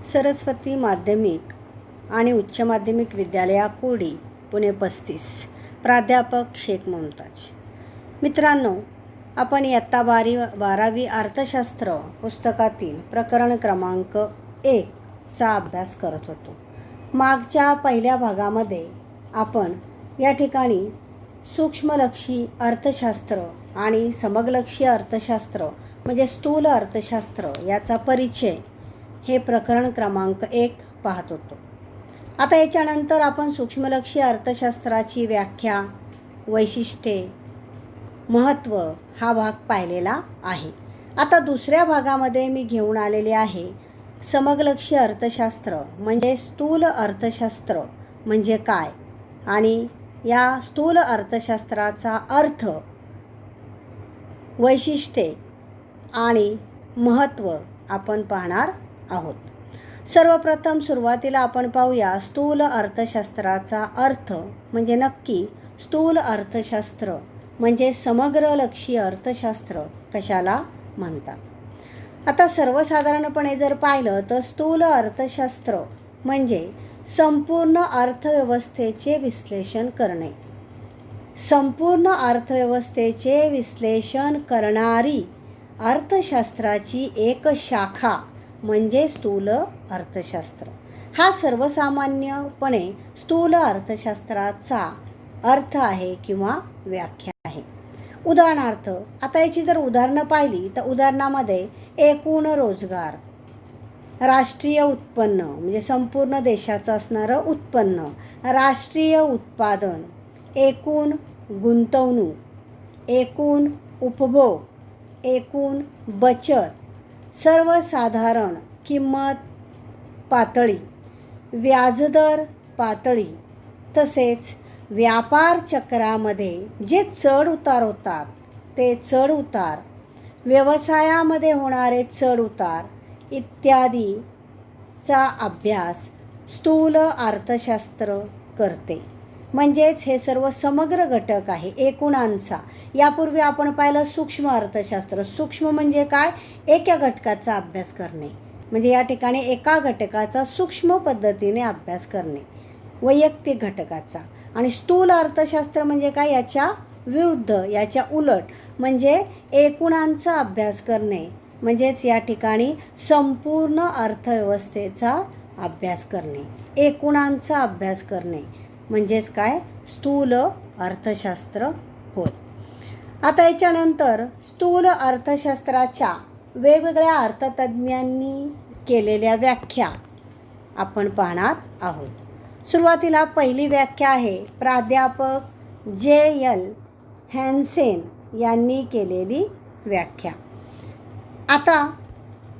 सरस्वती माध्यमिक आणि उच्च माध्यमिक विद्यालया कोडी पुणे 35 प्राध्यापक शेख मुमताज. मित्रांनो, आपण इयत्ता 12वी अर्थशास्त्र पुस्तकातील प्रकरण क्रमांक 1 चा अभ्यास करत होतो. मागच्या पहिल्या भागामध्ये आपण या ठिकाणी सूक्ष्मलक्षी अर्थशास्त्र आणि समग्रलक्षी अर्थशास्त्र म्हणजे स्थूल अर्थशास्त्र याचा परिचय हे प्रकरण क्रमांक 1 पाहत होतो. आता याच्यानंतर आपण सूक्ष्मलक्षी अर्थशास्त्राची व्याख्या, वैशिष्ट्ये, महत्त्व हा भाग पाहिलेला आहे. आता दुसऱ्या भागामध्ये मी घेऊन आलेले आहे समग्रलक्षी अर्थशास्त्र म्हणजे स्थूल अर्थशास्त्र म्हणजे काय आणि या स्थूल अर्थशास्त्राचा अर्थ, वैशिष्ट्ये आणि महत्त्व आपण पाहणार आहोत. सर्वप्रथम सुरुवातीला आपण पाहूया स्थूल अर्थशास्त्राचा अर्थ म्हणजे नक्की स्थूल अर्थशास्त्र म्हणजे समग्रलक्षी अर्थशास्त्र कशाला म्हणतात. आता सर्वसाधारणपणे जर पाहिलं तर स्थूल अर्थशास्त्र म्हणजे संपूर्ण अर्थव्यवस्थेचे विश्लेषण करणे. संपूर्ण अर्थव्यवस्थेचे विश्लेषण करणारी अर्थशास्त्राची एक शाखा म्हणजे स्थूल अर्थशास्त्र. हा सर्वसामान्यपणे स्थूल अर्थशास्त्राचा अर्थ आहे किंवा व्याख्या आहे. उदाहरणार्थ, आता याची जर उदाहरणं पाहिली तर उदाहरणामध्ये एकूण रोजगार, राष्ट्रीय उत्पन्न म्हणजे संपूर्ण देशाचं असणारं उत्पन्न, राष्ट्रीय उत्पादन, एकूण गुंतवणूक, एकूण उपभोग, एकूण बचत, सर्वसाधारण किंमत पातळी, व्याजदर पातळी, तसेच व्यापार चक्रामध्ये जे चढ उतार होतात ते चढ उतार, व्यवसायामध्ये होणारे चढ उतार इत्यादीचा अभ्यास स्थूल अर्थशास्त्र करते. म्हणजेच हे सर्व समग्र घटक आहे एकूणांचा. यापूर्वी आपण पाहिलं सूक्ष्म अर्थशास्त्र. सूक्ष्म म्हणजे काय? एका घटकाचा अभ्यास करणे म्हणजे या ठिकाणी एका घटकाचा सूक्ष्म पद्धतीने अभ्यास करणे, वैयक्तिक घटकाचा. आणि स्थूल अर्थशास्त्र म्हणजे काय? याच्या विरुद्ध, याच्या उलट म्हणजे एकूणांचा अभ्यास करणे म्हणजेच या ठिकाणी संपूर्ण अर्थव्यवस्थेचा अभ्यास करणे, एकूणांचा अभ्यास करणे म्हणजेच काय? स्थूल अर्थशास्त्र होय. आता याच्यानंतर स्थूल अर्थशास्त्राच्या वेगवेगळ्या अर्थतज्ज्ञांनी केलेल्या व्याख्या आपण पाहणार आहोत. सुरुवातीला पहिली व्याख्या आहे प्राध्यापक जे.एल. हॅन्सेन यांनी केलेली व्याख्या. आता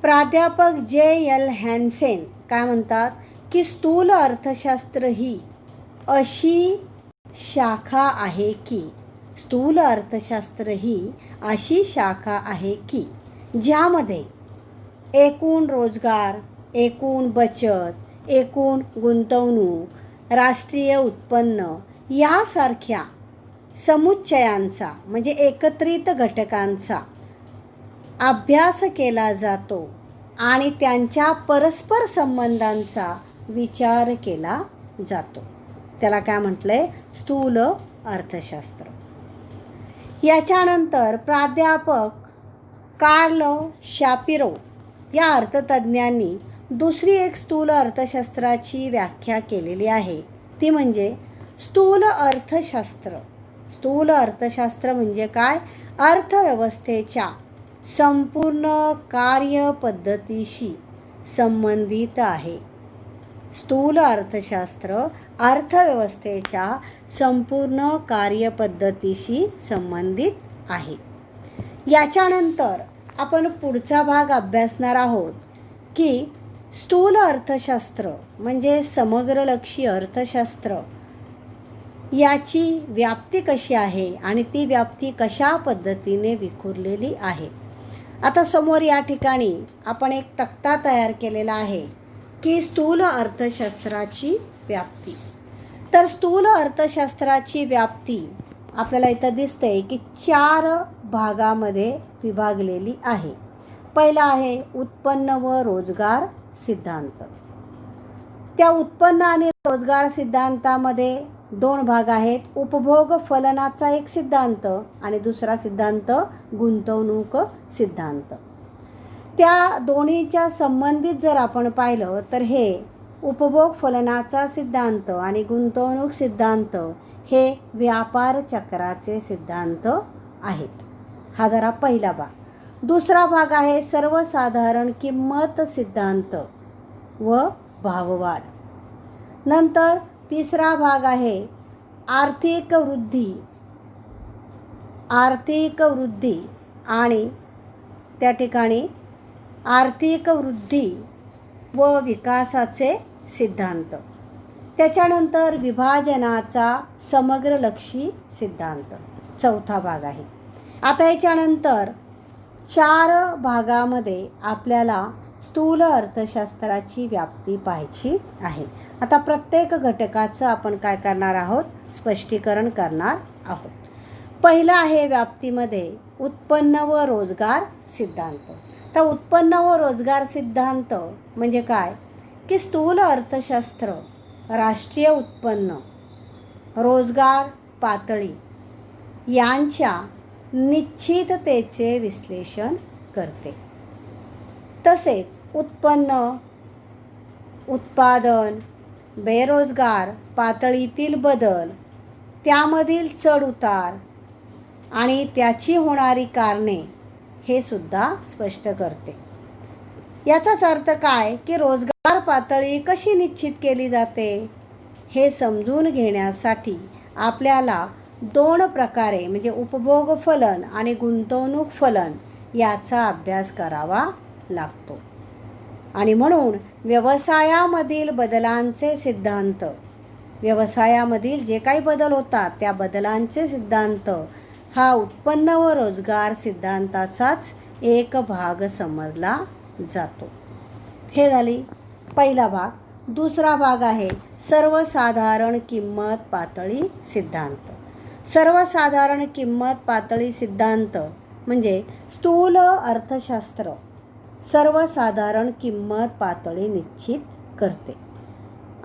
प्राध्यापक जे.एल. हॅन्सेन काय म्हणतात की स्थूल अर्थशास्त्र ही अशी शाखा आहे की स्थूल अर्थशास्त्र ही अशी शाखा आहे की ज्यामध्ये एकूण रोजगार, एकूण बचत, एकूण गुंतवणूक, राष्ट्रीय उत्पन्न यासारख्या समुच्चयांचा म्हणजे एकत्रित घटकांचा अभ्यास केला जातो आणि त्यांच्या परस्पर संबंधांचा विचार केला जातो. त्याला काय म्हटलंय? स्थूल अर्थशास्त्र. याच्यानंतर प्राध्यापक कार्ल शापिरो या अर्थतज्ज्ञांनी दुसरी एक स्थूल अर्थशास्त्राची व्याख्या केलेली आहे. ती म्हणजे स्थूल अर्थशास्त्र. स्थूल अर्थशास्त्र म्हणजे काय? अर्थव्यवस्थेच्या संपूर्ण कार्यपद्धतीशी संबंधित आहे. स्थूल अर्थशास्त्र अर्थव्यवस्थेच्या संपूर्ण कार्यपद्धतीशी संबंधित आहे. याच्यानंतर आपण पुढचा भाग अभ्यासणार आहोत की स्थूल अर्थशास्त्र म्हणजे समग्रलक्षी अर्थशास्त्र याची व्याप्ती कशी आहे आणि ती व्याप्ती कशा पद्धतीने विखुरलेली आहे. आता समोर या ठिकाणी आपण एक तक्ता तयार केलेला आहे की स्थूल अर्थशास्त्राची व्याप्ती. तर स्थूल अर्थशास्त्राची व्याप्ती आपल्याला इथं दिसते की 4 भागामध्ये विभागलेली आहे. पहिला आहे उत्पन्न व रोजगार सिद्धांत. त्या उत्पन्न आणि रोजगार सिद्धांतामध्ये दोन भाग आहेत. उपभोग फलनाचा एक सिद्धांत आणि दुसरा सिद्धांत गुंतवणूक सिद्धांत. त्या दोन्हीच्या संबंधित जर आपण पाहिलं तर हे उपभोग फलनाचा सिद्धांत आणि गुंतवणूक सिद्धांत हे व्यापार चक्राचे सिद्धांत आहेत. हा जरा पहिला भाग. दुसरा भाग आहे सर्वसाधारण किंमत सिद्धांत व भाववाढ. नंतर तिसरा भाग आहे आर्थिक वृद्धी आणि त्या ठिकाणी आर्थिक वृद्धी व विकासाचे सिद्धांत. त्याच्यानंतर विभाजनाचा समग्रलक्षी सिद्धांत चौथा भाग आहे. आता याच्यानंतर 4 भागामध्ये आपल्याला स्थूल अर्थशास्त्राची व्याप्ती पाहायची आहे. आता प्रत्येक घटकाचं आपण काय करणार आहोत, स्पष्टीकरण करणार आहोत. पहिलं आहे व्याप्तीमध्ये उत्पन्न व रोजगार सिद्धांत. तर उत्पन्न व रोजगार सिद्धांत म्हणजे काय की स्थूल अर्थशास्त्र राष्ट्रीय उत्पन्न, रोजगार पातळी यांच्या निश्चिततेचे विश्लेषण करते. तसेच उत्पन्न, उत्पादन, बेरोजगार पातळीतील बदल, त्यामधील चढउतार आणि त्याची होणारी कारणे हे सुद्धा स्पष्ट करते. याचाच अर्थ काय की रोजगार पातळी कशी निश्चित केली जाते हे समजून घेण्यासाठी आपल्याला 2 प्रकारे म्हणजे उपभोग फलन आणि गुंतवणूक फलन याचा अभ्यास करावा लागतो. आणि म्हणून व्यवसायामधील बदलांचे सिद्धांत, व्यवसायामधील जे काही बदल होतात त्या बदलांचे सिद्धांत हा उत्पन्न व रोजगार सिद्धांताचाच एक भाग समजला जातो. हे झाली पहिला भाग. दुसरा भाग आहे सर्वसाधारण किंमत पातळी सिद्धांत. सर्वसाधारण किंमत पातळी सिद्धांत म्हणजे स्थूल अर्थशास्त्र सर्वसाधारण किंमत पातळी निश्चित करते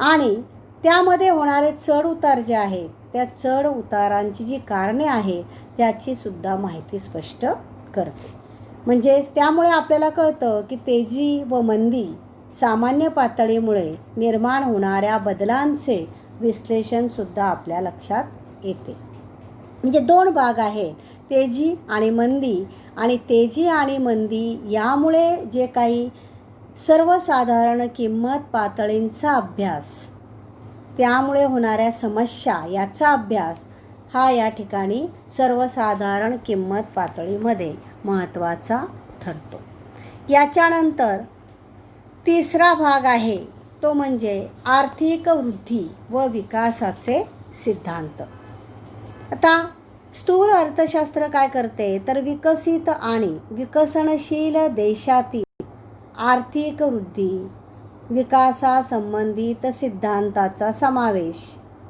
आणि त्यामध्ये होणारे चढ उतार जे आहेत त्या चढ उतारांची जी कारणे आहेत त्याची सुद्धा माहिती स्पष्ट करते. म्हणजे त्यामुळे आपल्याला कळतं की तेजी व मंदी सामान्य पातळीमुळे निर्माण होणाऱ्या बदलांचे विश्लेषणसुद्धा आपल्या लक्षात येते. म्हणजे 2 भाग आहेत, तेजी आणि मंदी. आणि तेजी आणि मंदी यामुळे जे काही सर्वसाधारण किंमत पातळींचा अभ्यास, त्यामुळे होणाऱ्या समस्या याचा अभ्यास हा या ठिकाणी सर्वसाधारण किंमत पातळीमध्ये महत्त्वाचा ठरतो. याच्यानंतर तिसरा भाग आहे तो म्हणजे आर्थिक वृद्धी व विकासाचे सिद्धांत. आता स्थूल अर्थशास्त्र काय करते तर विकसित आणि विकसनशील देशातील आर्थिक वृद्धी विकासासंबंधित सिद्धांताचा समावेश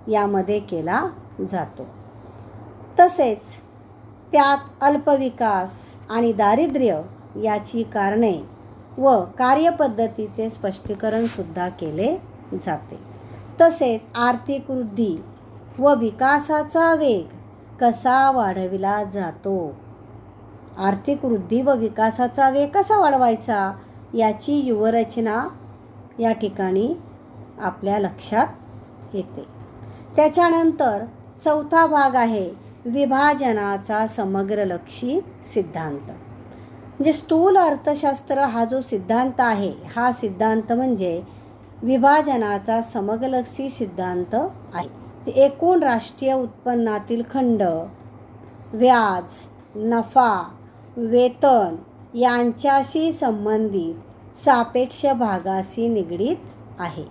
यामध्ये केला जातो. तसेच त्यात अल्पविकास आणि दारिद्र्य याची कारणे व कार्यपद्धतीचे स्पष्टीकरणसुद्धा केले जाते. तसेच आर्थिक वृद्धी व विकासाचा वेग कसा वाढविला जातो, आर्थिक वृद्धी व विकासाचा वेग कसा वाढवायचा याची व्यूहरचना या ठिकाणी आपल्या लक्षात येते. त्याच्यानंतर चौथा भाग आहे विभाजनाचा समग्रलक्षी सिद्धांत. म्हणजे स्थूल अर्थशास्त्र हा जो सिद्धांत आहे हा सिद्धांत म्हणजे विभाजनाचा समग्रलक्षी सिद्धांत आहे. एकूण राष्ट्रीय उत्पन्नातील खंड, व्याज, नफा, वेतन यांच्याशी संबंधित सापेक्ष भागाशी निगडीत आहे.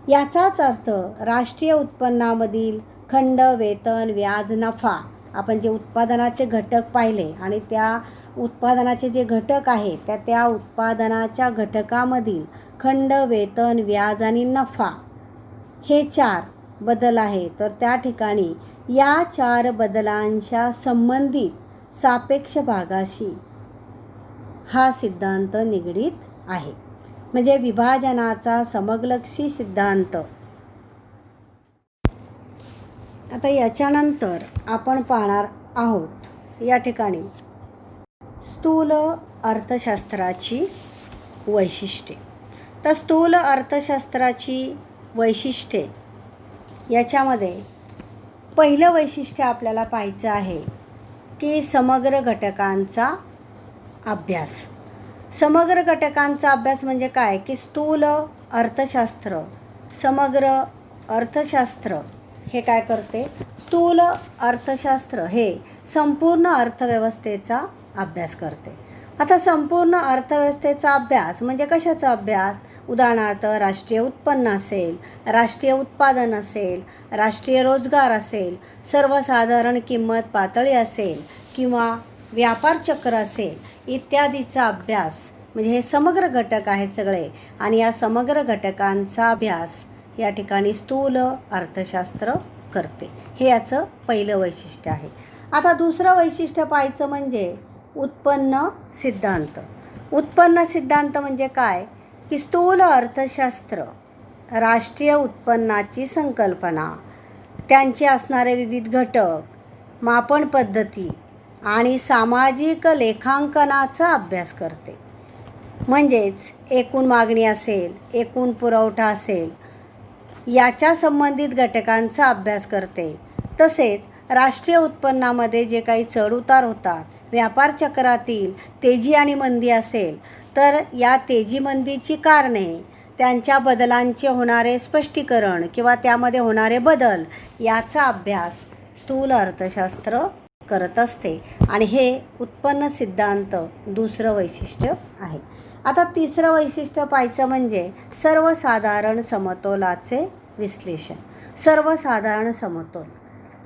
याचाच अर्थ राष्ट्रीय उत्पन्नामधील खंड, वेतन, व्याज, नफा आपण जे उत्पादनाचे घटक पाहिले आणि त्या उत्पादनाचे जे घटक आहेत त्या उत्पादनाच्या घटकामधील खंड, वेतन, व्याज आणि नफा हे 4 बदल आहे. तर त्या ठिकाणी या 4 बदलांच्या संबंधित सापेक्ष भागाशी हा सिद्धांत निगडीत आहे. म्हणजे विभाजनाचा समलक्षी सिद्धांत. आता याच्यानंतर आपण पाहणार आहोत या ठिकाणी स्थूल अर्थशास्त्राची वैशिष्ट्ये. तर स्थूल अर्थशास्त्राची वैशिष्ट्ये याच्यामध्ये पहिलं वैशिष्ट्य आपल्याला पाहायचं आहे की समग्र घटकांचा अभ्यास. समग्र घटकांचा अभ्यास म्हणजे काय की स्थूल अर्थशास्त्र, समग्र अर्थशास्त्र हे काय करते, स्थूल अर्थशास्त्र हे संपूर्ण अर्थव्यवस्थेचा अभ्यास करते. आता संपूर्ण अर्थव्यवस्थेचा अभ्यास म्हणजे कशाचा अभ्यास, उदाहरणार्थ राष्ट्रीय उत्पन्न असेल, राष्ट्रीय उत्पादन असेल, राष्ट्रीय रोजगार असेल, सर्वसाधारण किंमत पातळी असेल किंवा व्यापार चक्र असेल इत्यादीचा अभ्यास म्हणजे हे समग्र घटक आहेत सगळे. आणि या समग्र घटकांचा अभ्यास या ठिकाणी स्थूल अर्थशास्त्र करते. हे याचं पहिलं वैशिष्ट्य आहे. आता दुसरं वैशिष्ट्य पाहायचं म्हणजे उत्पन्न सिद्धांत. उत्पन्न सिद्धांत म्हणजे काय की स्थूल अर्थशास्त्र राष्ट्रीय उत्पन्नाची संकल्पना, त्यांचे असणारे विविध घटक, मापन पद्धती आणि सामाजिक लेखांकनाचा अभ्यास करते. म्हणजेच एकूण मागणी असेल, एकूण पुरवठा असेल याच्या संबंधित घटकांचा अभ्यास करते. तसेच राष्ट्रीय उत्पन्नामध्ये जे काही चढउतार होतात, व्यापार चक्रातील तेजी आणि मंदी असेल तर या तेजी मंदीची कारणे, त्यांच्या बदलांचे होणारे स्पष्टीकरण किंवा त्यामध्ये होणारे बदल याचा अभ्यास स्थूल अर्थशास्त्र करत असते. आणि हे उत्पन्न सिद्धांत दुसरं वैशिष्ट्य आहे. आता तिसरं वैशिष्ट्य पाहायचं म्हणजे सर्वसाधारण समतोलाचे विश्लेषण. सर्वसाधारण समतोल.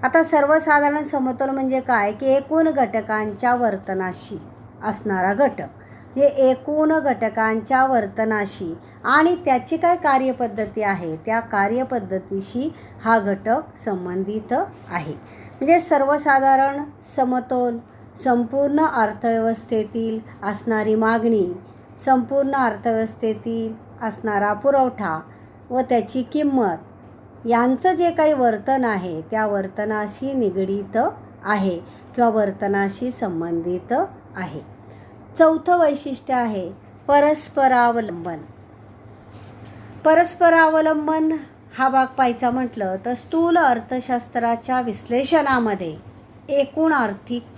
आता सर्वसाधारण समतोल म्हणजे काय की एकूण घटकांच्या वर्तनाशी असणारा घटक, हे एकूण घटकांच्या वर्तनाशी आणि त्याची काय कार्यपद्धती आहे त्या कार्यपद्धतीशी हा घटक संबंधित आहे. म्हणजे सर्वसाधारण समतोल संपूर्ण अर्थव्यवस्थेतील असणारी मागणी, संपूर्ण अर्थव्यवस्थेतील असणारा पुरवठा व त्याची किंमत यांचं जे काही वर्तन आहे त्या वर्तनाशी निगडीत आहे किंवा वर्तनाशी संबंधित आहे. चौथं वैशिष्ट्य आहे परस्परावलंबन. परस्परावलंबन हा भाग पाहायचा म्हटलं तर स्थूल अर्थशास्त्राच्या विश्लेषणामध्ये एकूण आर्थिक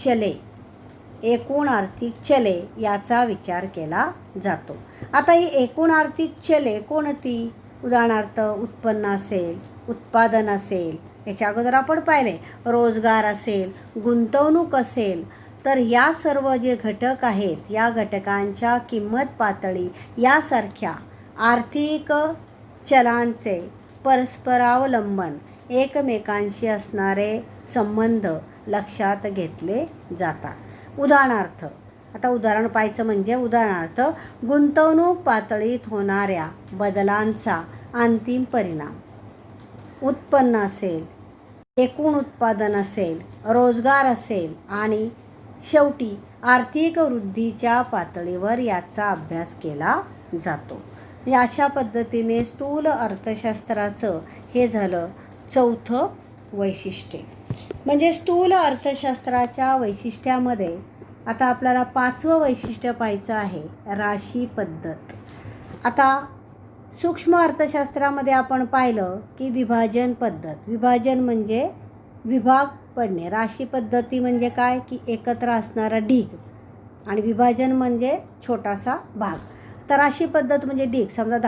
चले याचा विचार केला जातो. आता ही एकूण आर्थिक चले कोणती, उदाहरणार्थ उत्पन्न असेल, उत्पादन असेल, याच्या अगोदर आपण पाहिले रोजगार असेल, गुंतवणूक असेल, तर या सर्व जे घटक आहेत या घटकांच्या किंमत पातळी यासारख्या आर्थिक चलांचे परस्परावलंबन, एकमेकांशी असणारे संबंध लक्षात घेतले जातात. उदाहरणार्थ, आता उदाहरण पाहायचं म्हणजे उदाहरणार्थ गुंतवणूक पातळीत होणाऱ्या बदलांचा अंतिम परिणाम, उत्पन्न असेल, एकूण उत्पादन असेल, रोजगार असेल आणि शेवटी आर्थिक वृद्धीच्या पातळीवर याचा अभ्यास केला जातो. अशा पद्धतीने स्थूल अर्थशास्त्राचं हे झालं चौथं वैशिष्ट्य. म्हणजे स्थूल अर्थशास्त्राच्या वैशिष्ट्यामध्ये आता आपल्याला पाचवं वैशिष्ट्य पाहायचं आहे राशी पद्धत. आता सूक्ष्म अर्थशास्त्रामध्ये आपण पाहिलं की विभाजन पद्धत. विभाजन म्हणजे विभाग पडणे. राशी पद्धती म्हणजे काय की एकत्र असणारा ढीग आणि विभाजन म्हणजे छोटासा भाग. तर राशी पद्धत म्हणजे ढीग. समजा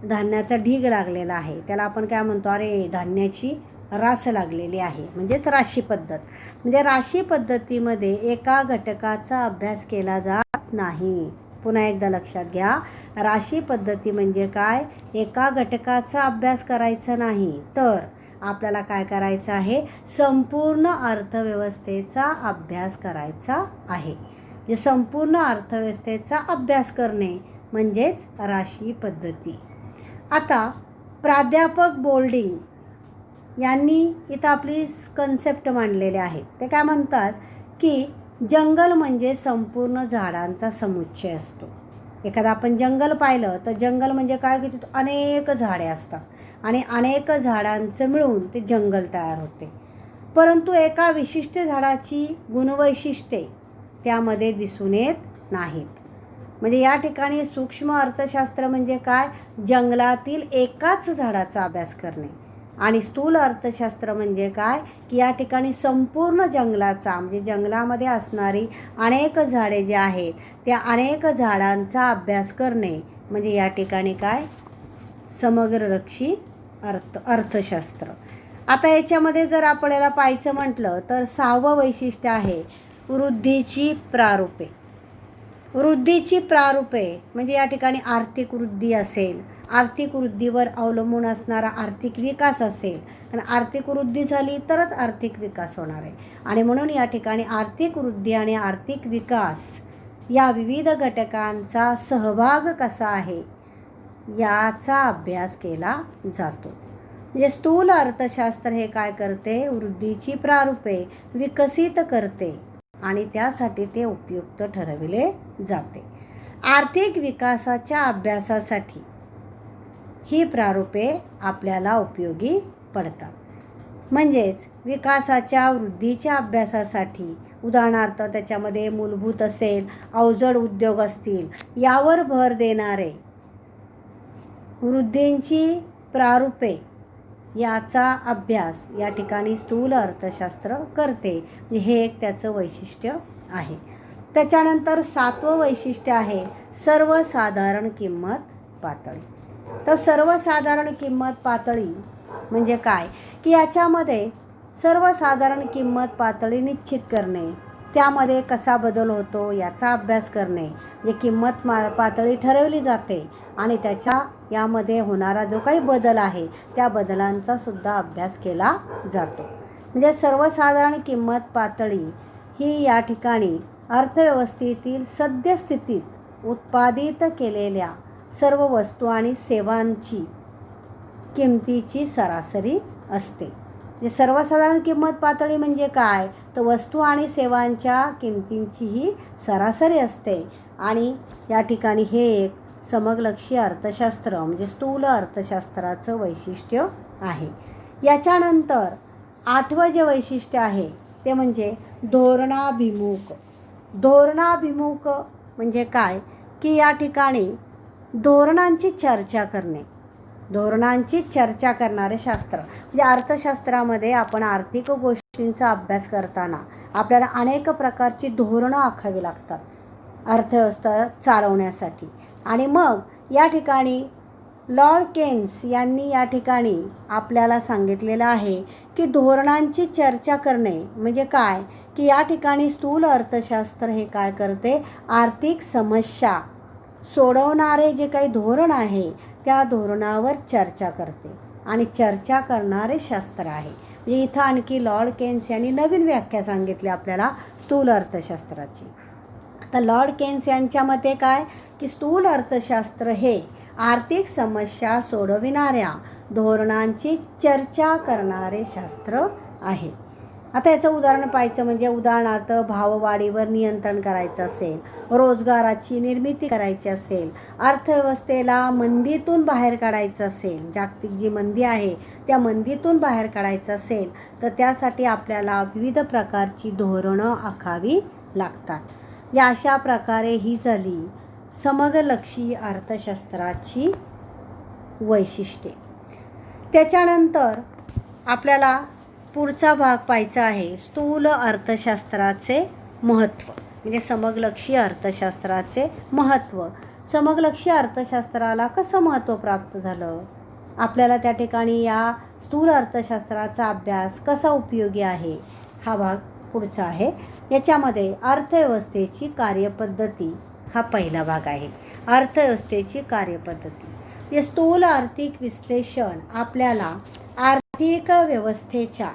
धान्याचा ढीग लागलेला आहे त्याला आपण काय म्हणतो, अरे धान्याची रास लागलेली आहे, म्हणजेच राशी पद्धत. म्हणजे राशी पद्धतीमध्ये एका घटकाचा अभ्यास केला जात नाही. पुन्हा एकदा लक्षात घ्या, राशी पद्धती म्हणजे काय, एका घटकाचा अभ्यास करायचा नाही तर आपल्याला काय करायचं आहे, संपूर्ण अर्थव्यवस्थेचा अभ्यास करायचा आहे. म्हणजे संपूर्ण अर्थव्यवस्थेचा अभ्यास करणे म्हणजेच राशी पद्धती. आता प्राध्यापक बोल्डिंग यांनी इथं आपली कन्सेप्ट मांडलेले आहेत. ते काय म्हणतात की जंगल म्हणजे संपूर्ण झाडांचा समुच्चय असतो. एखादं आपण जंगल पाहिलं तर जंगल म्हणजे काय की तिथं अनेक झाडे असतात आणि अनेक झाडांचं मिळून ते जंगल तयार होते. परंतु एका विशिष्ट झाडाची गुणवैशिष्ट्ये त्यामध्ये दिसून येत नाहीत. म्हणजे या ठिकाणी सूक्ष्म अर्थशास्त्र म्हणजे काय, जंगलातील एकाच झाडाचा अभ्यास करणे. आणि स्थूल अर्थशास्त्र म्हणजे काय की या ठिकाणी संपूर्ण जंगलाचा म्हणजे जंगलामध्ये असणारी अनेक झाडे जे आहेत त्या अनेक झाडांचा अभ्यास करणे म्हणजे या ठिकाणी काय, समग्रलक्षी अर्थशास्त्र. आता याच्यामध्ये जर आपल्याला पाहायचं म्हटलं तर 6वं वैशिष्ट्य आहे वृद्धीची प्रारूपे. वृद्धीची प्रारूपे म्हणजे या ठिकाणी आर्थिक वृद्धी असेल, आर्थिक वृद्धीवर अवलंबून असणारा आर्थिक विकास असेल. आणि आर्थिक वृद्धी झाली तरच आर्थिक विकास होणार आहे. आणि म्हणून या ठिकाणी आर्थिक वृद्धी आणि आर्थिक विकास या विविध घटकांचा सहभाग कसा आहे याचा अभ्यास केला जातो. म्हणजे स्थूल अर्थशास्त्र हे काय करते, वृद्धीची प्रारूपे विकसित करते आणि त्यासाठी ते उपयुक्त ठरविले जाते. आर्थिक विकासाच्या अभ्यासासाठी ही प्रारूपे आपल्याला उपयोगी पडतात. म्हणजेच विकासाच्या वृद्धीच्या अभ्यासासाठी उदाहरणार्थ त्याच्यामध्ये मूलभूत असेल, अवजड उद्योग असतील यावर भर देणारे वृद्धींची प्रारूपे याचा अभ्यास या ठिकाणी स्थूल अर्थशास्त्र करते. हे एक त्याचं वैशिष्ट्य आहे. त्याच्यानंतर 7वं वैशिष्ट्य आहे सर्वसाधारण किंमत पातळी. तर सर्वसाधारण किंमत पातळी म्हणजे काय की याच्यामध्ये सर्वसाधारण किंमत पातळी निश्चित करणे, त्यामध्ये कसा बदल होतो याचा अभ्यास करणे. जे किंमत पातळी ठरवली जाते आणि त्याच्या यामध्ये होणारा जो काही बदल आहे त्या बदलांचा सुद्धा अभ्यास केला जातो. म्हणजे सर्वसाधारण किंमत पातळी ही या ठिकाणी अर्थव्यवस्थेतील सद्यस्थितीत उत्पादित केलेल्या सर्व वस्तू आणि सेवांची किमतीची सरासरी असते. म्हणजे सर्वसाधारण किंमत पातळी म्हणजे काय, तर वस्तू आणि सेवांच्या किमतींची ही सरासरी असते. आणि या ठिकाणी हे एक समग्रलक्षी अर्थशास्त्र म्हणजे स्थूल अर्थशास्त्राचं वैशिष्ट्य आहे. याच्यानंतर 8वं जे वैशिष्ट्य आहे ते म्हणजे धोरणाभिमुख. धोरणाभिमुख म्हणजे काय की या ठिकाणी धोरणांची चर्चा करणे, धोरणांची चर्चा करणारे शास्त्र. म्हणजे अर्थशास्त्रामध्ये आपण आर्थिक गोष्टींचा अभ्यास करताना आपल्याला अनेक प्रकारची धोरणं आखावी लागतात अर्थव्यवस्था चालवण्यासाठी. आणि मग या ठिकाणी लॉर्ड केन्स यांनी या ठिकाणी आपल्याला सांगितलेलं आहे की धोरणांची चर्चा करणे म्हणजे काय की या ठिकाणी स्थूल अर्थशास्त्र हे काय करते, आर्थिक समस्या सोडवणारे जे काही धोरण आहे त्या धोरणावर चर्चा करते आणि चर्चा करणारे शास्त्र आहे. म्हणजे इथं आणखी लॉर्ड केन्स यांनी नवीन व्याख्या सांगितली आपल्याला स्थूल अर्थशास्त्राची. तर लॉर्ड केन्स यांच्या मते काय की स्थूल अर्थशास्त्र हे आर्थिक समस्या सोडविणाऱ्या धोरणांची चर्चा करणारे शास्त्र आहे. आता याचं उदाहरण पाहायचं म्हणजे उदाहरणार्थ भाववाढीवर नियंत्रण करायचं असेल, रोजगाराची निर्मिती करायची असेल, अर्थव्यवस्थेला मंदीतून बाहेर काढायचं असेल, जागतिक जी मंदी आहे त्या मंदीतून बाहेर काढायचं असेल तर त्यासाठी आपल्याला विविध प्रकारची धोरणं आखावी लागतात. या अशा प्रकारे ही झाली समग्रलक्षी अर्थशास्त्राची वैशिष्ट्ये. त्याच्यानंतर आपल्याला पुढचा भाग पाहायचा आहे स्थूल अर्थशास्त्राचे महत्त्व. म्हणजे समग्रलक्षी अर्थशास्त्राचे महत्त्व. समग्रलक्षी अर्थशास्त्राला कसं महत्त्व प्राप्त झालं, आपल्याला त्या ठिकाणी या स्थूल अर्थशास्त्राचा अभ्यास कसा उपयोगी आहे हा भाग पुढचा आहे. याच्यामध्ये अर्थव्यवस्थेची कार्यपद्धती हा पहिला भाग आहे. अर्थव्यवस्थेची कार्यपद्धती म्हणजे स्थूल आर्थिक विश्लेषण आपल्याला आर्थिक व्यवस्थेच्या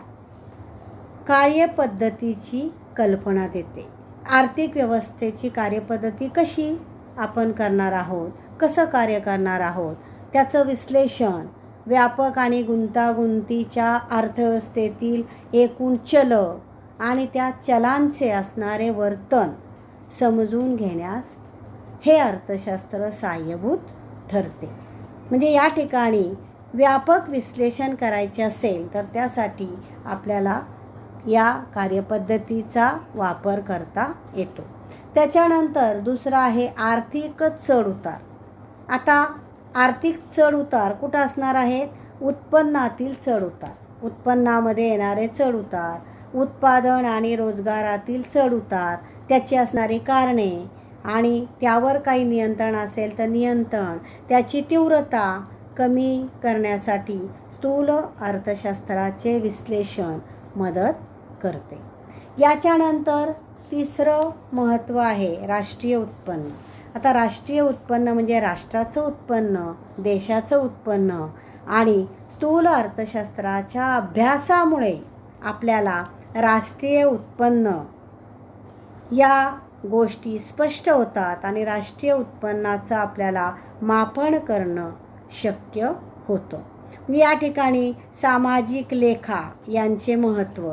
कार्यपद्धतीची कल्पना देते. आर्थिक व्यवस्थेची कार्यपद्धती कशी आपण करणार आहोत, कसं कार्य करणार आहोत त्याचं विश्लेषण, व्यापक आणि गुंतागुंतीच्या अर्थव्यवस्थेतील एकूण चल आणि त्या चलांचे असणारे वर्तन समजून घेण्यास हे अर्थशास्त्र सहाय्यभूत ठरते. म्हणजे या ठिकाणी व्यापक विश्लेषण करायचे असेल तर त्यासाठी आपल्याला या कार्यपद्धतीचा वापर करता येतो. त्याच्यानंतर दुसरं आहे आर्थिक चढउतार. आता आर्थिक चढउतार कुठं असणार आहेत? उत्पन्नातील चढउतार. उत्पन्नामध्ये येणारे चढउतार, उत्पादन आणि रोजगारातील चढउतार, त्याची असणारी कारणे आणि त्यावर काही नियंत्रण असेल तर नियंत्रण, त्याची तीव्रता कमी करण्यासाठी स्थूल अर्थशास्त्राचे विश्लेषण मदत करते. याच्यानंतर तिसरं महत्त्व आहे राष्ट्रीय उत्पन्न. आता राष्ट्रीय उत्पन्न म्हणजे राष्ट्राचं उत्पन्न, देशाचं उत्पन्न आणि स्थूल अर्थशास्त्राच्या अभ्यासामुळे आपल्याला राष्ट्रीय उत्पन्न या गोष्टी स्पष्ट होतात आणि राष्ट्रीय उत्पन्नाचं आपल्याला मापन करणं शक्य होतं. या ठिकाणी सामाजिक लेखा यांचे महत्त्व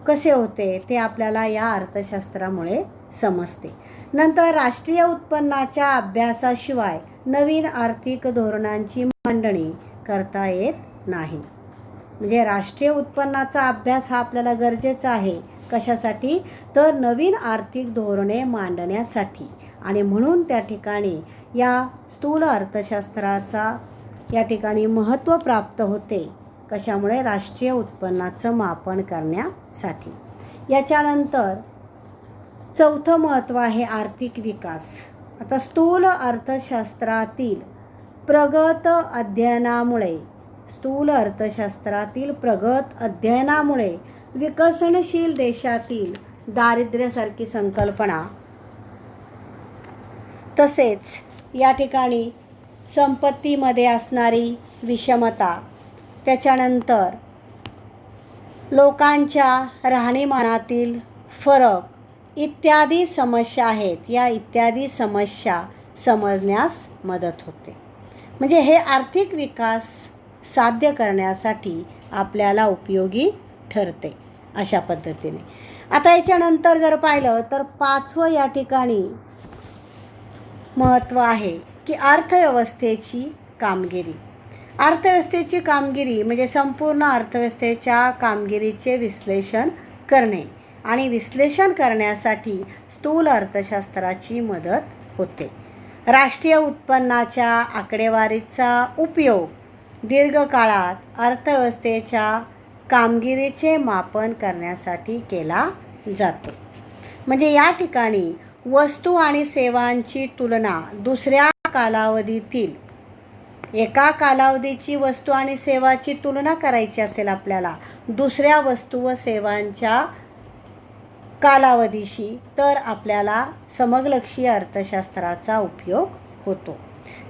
कसे होते ते आपल्याला या अर्थशास्त्रामुळे समजते. नंतर राष्ट्रीय उत्पन्नाच्या अभ्यासाशिवाय नवीन आर्थिक धोरणांची मांडणी करता येत नाही. म्हणजे राष्ट्रीय उत्पन्नाचा अभ्यास हा आपल्याला गरजेचा आहे. कशासाठी? तर नवीन आर्थिक धोरणे मांडण्यासाठी. आणि म्हणून त्या ठिकाणी या स्थूल अर्थशास्त्राचा या ठिकाणी महत्त्व प्राप्त होते. कशामुळे? राष्ट्रीय उत्पन्नाचं मापन करण्यासाठी. याच्यानंतर चौथं महत्त्व आहे आर्थिक विकास. आता स्थूल अर्थशास्त्रातील प्रगत अध्ययनामुळे विकसनशील देशातील दारिद्र्यासारखी संकल्पना, तसेच या ठिकाणी संपत्तीमध्ये असणारी विषमता, त्याच्यानंतर लोकांच्या राहणीमानातील फरक इत्यादी समस्या आहेत. या इत्यादी समस्या समजण्यास मदत होते. म्हणजे हे आर्थिक विकास साध्य करण्यासाठी आपल्याला उपयोगी ठरते अशा पद्धतीने. आता याच्यानंतर जर पाहिलं तर पाचवं या ठिकाणी महत्त्व आहे की अर्थव्यवस्थेची कामगिरी. अर्थव्यवस्थेची कामगिरी म्हणजे संपूर्ण अर्थव्यवस्थेच्या कामगिरीचे विश्लेषण करणे आणि विश्लेषण करण्यासाठी स्थूल अर्थशास्त्राची मदत होते. राष्ट्रीय उत्पन्नाच्या आकडेवारीचा उपयोग दीर्घकाळात अर्थव्यवस्थेच्या कामगिरीचे मापन करण्यासाठी केला जातो. म्हणजे या ठिकाणी वस्तू आणि सेवांची तुलना दुसऱ्या कालावधीतील, एका कालावधीची वस्तू आणि सेवाची तुलना करायची असेल आपल्याला दुसऱ्या वस्तू व सेवांच्या कालावधीशी, तर आपल्याला समलक्षी अर्थशास्त्राचा उपयोग होतो.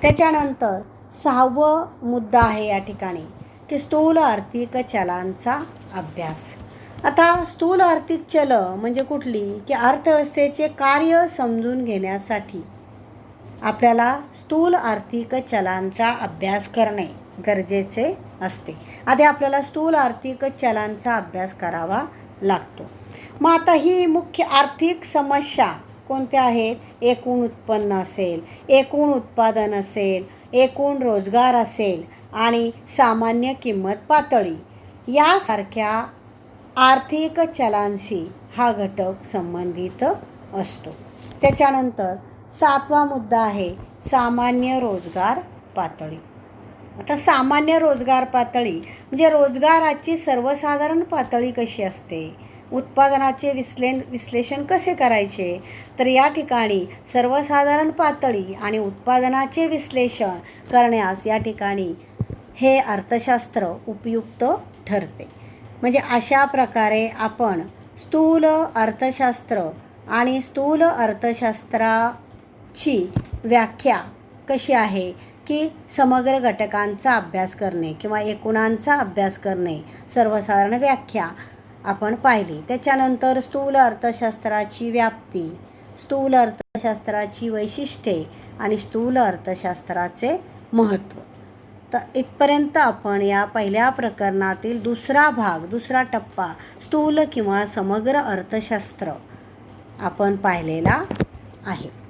त्याच्यानंतर सहावं मुद्दा आहे या ठिकाणी की स्थूल आर्थिक चलांचा अभ्यास. आता स्थूल आर्थिक चलं म्हणजे कुठली? की अर्थव्यवस्थेचे कार्य समजून घेण्यासाठी आपल्याला स्थूल आर्थिक चलांचा अभ्यास करणे गरजेचे असते. आधी आपल्याला स्थूल आर्थिक चलांचा अभ्यास करावा लागतो. मग आता ही मुख्य आर्थिक समस्या कोणत्या आहेत? एकूण उत्पन्न असेल, एकूण उत्पादन असेल, एकूण रोजगार असेल आणि सामान्य किंमत पातळी यासारख्या आर्थिक चलांशी हा घटक संबंधित असतो. त्याच्यानंतर सातवा मुद्दा आहे सामान्य रोजगार पातळी. आता सामान्य रोजगार पातळी म्हणजे रोजगाराची सर्वसाधारण पातळी कशी असते, उत्पादनाचे विश्लेषण कसे करायचे, तर या ठिकाणी सर्वसाधारण पातळी आणि उत्पादनाचे विश्लेषण करण्यास या ठिकाणी हे अर्थशास्त्र उपयुक्त ठरते. म्हणजे अशा प्रकारे आपण स्थूल अर्थशास्त्र आणि स्थूल अर्थशास्त्राची व्याख्या कशी आहे की समग्र घटकांचा अभ्यास करणे किंवा एकूणांचा अभ्यास करणे, सर्वसाधारण व्याख्या आपण पाहिली. त्याच्यानंतर स्थूल अर्थशास्त्राची व्याप्ती, स्थूल अर्थशास्त्राची वैशिष्ट्ये आणि स्थूल अर्थशास्त्राचे महत्त्व. तर इथपर्यंत आपण या पहिल्या प्रकरणातील दुसरा टप्पा स्थूल किंवा समग्र अर्थशास्त्र आपण पाहिलेला आहे.